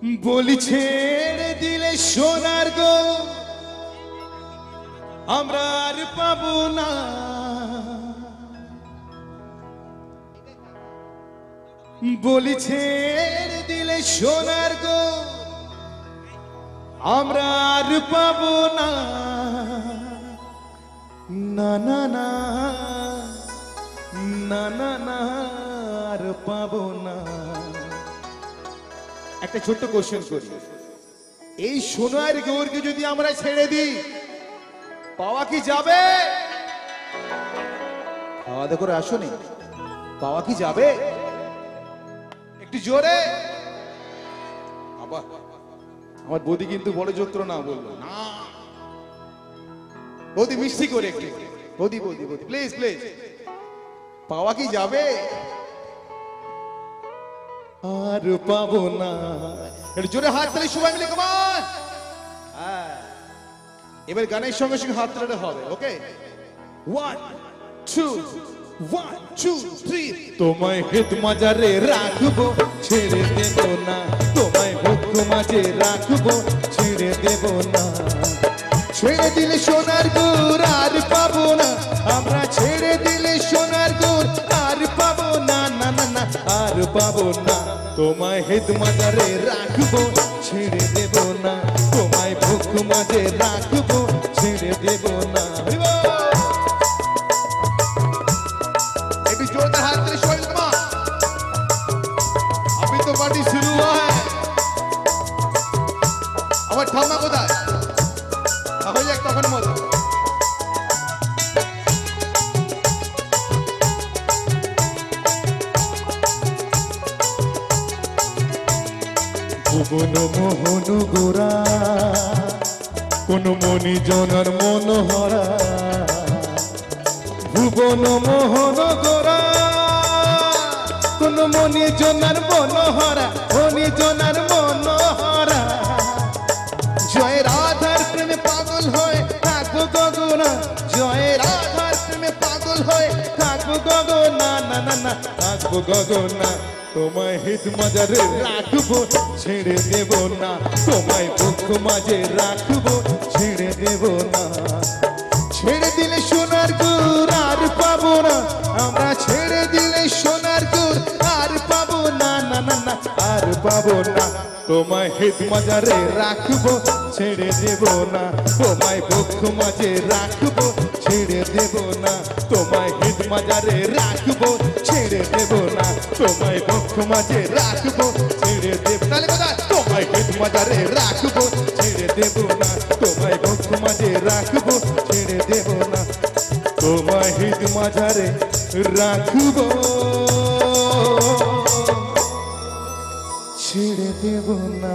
বলি ছেড়ে দিলে সোনার গো আমরা আর পাবো না, বলি ছেড়ে দিলে সোনার গো আমরা আর পাবো না, না না না না না না আর পাবো না। একটা ছোট্ট কোশ্চেন করি, এই সোনার গৌরকে যদি আমরা ছেড়ে দিই পাওয়া কি যাবে? খাওয়া দাওয়া করে আসোনি, পাওয়া কি যাবে? একটু জোরে। আমার বৌদি কিন্তু বড় যন্ত্র না বললো না, বৌদি মিষ্টি করে একটু, বৌদি বৌদি বৌদি প্লিজ প্লিজ, পাওয়া কি যাবে? আর পাবো না। একটু জোরে হাত তালি সবাই মিলে, কমান। এবার গানের সঙ্গে সঙ্গে হাত তালি হবে, ওকে? 1 2 1 2 3। তোমায় হেত মাজারে রাখবো, ছেড়ে দেব না, তোমায় ভক্ত মাঝে রাখবো, ছেড়ে দেব না। ছেড়ে দিলে সোনার গুড় আর পাবো না, আমরা ছেড়ে দিলে সোনার গুড় আর পাবো না, না না না আর পাবো না। তোমায় হেত মাজারে রাখবো, ছেড়ে দেব না, তোমায় ভক্ত মাঝে রাখবো, ছেড়ে দেব না। जोरदार हाथ से शोइल मा, अभी तो पार्टी शुरू हुआ है। अब ठामा को दाए, अब ये कफन मत। भुवन मोहन गोरा, कोन मणि जनार मनोहरा, ভুবন মোহন গোরা, কোন মনি জনার মনোহরা, মনি জনার মনোহরা। জয় রাধার প্রেমে পাগল হয়ে থাকবো গগনা, জয় রাধার প্রেমে পাগল হয়ে থাকবো গগনা, না না না থাকবো গগনা। তোমায় হিত মাজারে রাখবো, ছেড়ে দেব না, তোমায় বুক মাঝে রাখবো, ছেড়ে দেব না। ছেড়ে দিলে সোনার গুড় আর পাবো না, আমরা ছেড়ে দিলে সোনার গুড় আর পাবো না, না না না আর পাবো না। তোমায় হিত মাজারে রাখবো, ছেড়ে দেব না, তোমায় বক্ষ মাঝে রাখবো, ছেড়ে দেব না। তোমায় হিত মাজারে রাখবো, ছেড়ে দেব না, তোমায় বক্ষ মাঝে রাখবো, ছেড়ে দেব না। তোমায় হিত মাজারে রাখবো, ছেড়ে দেব না, তোমায় বক্ষ মাঝে রাখবো, ছেড়ে দেব না। তোমায় হিত মাঝারে রাখবো, ছেড়ে দেব না।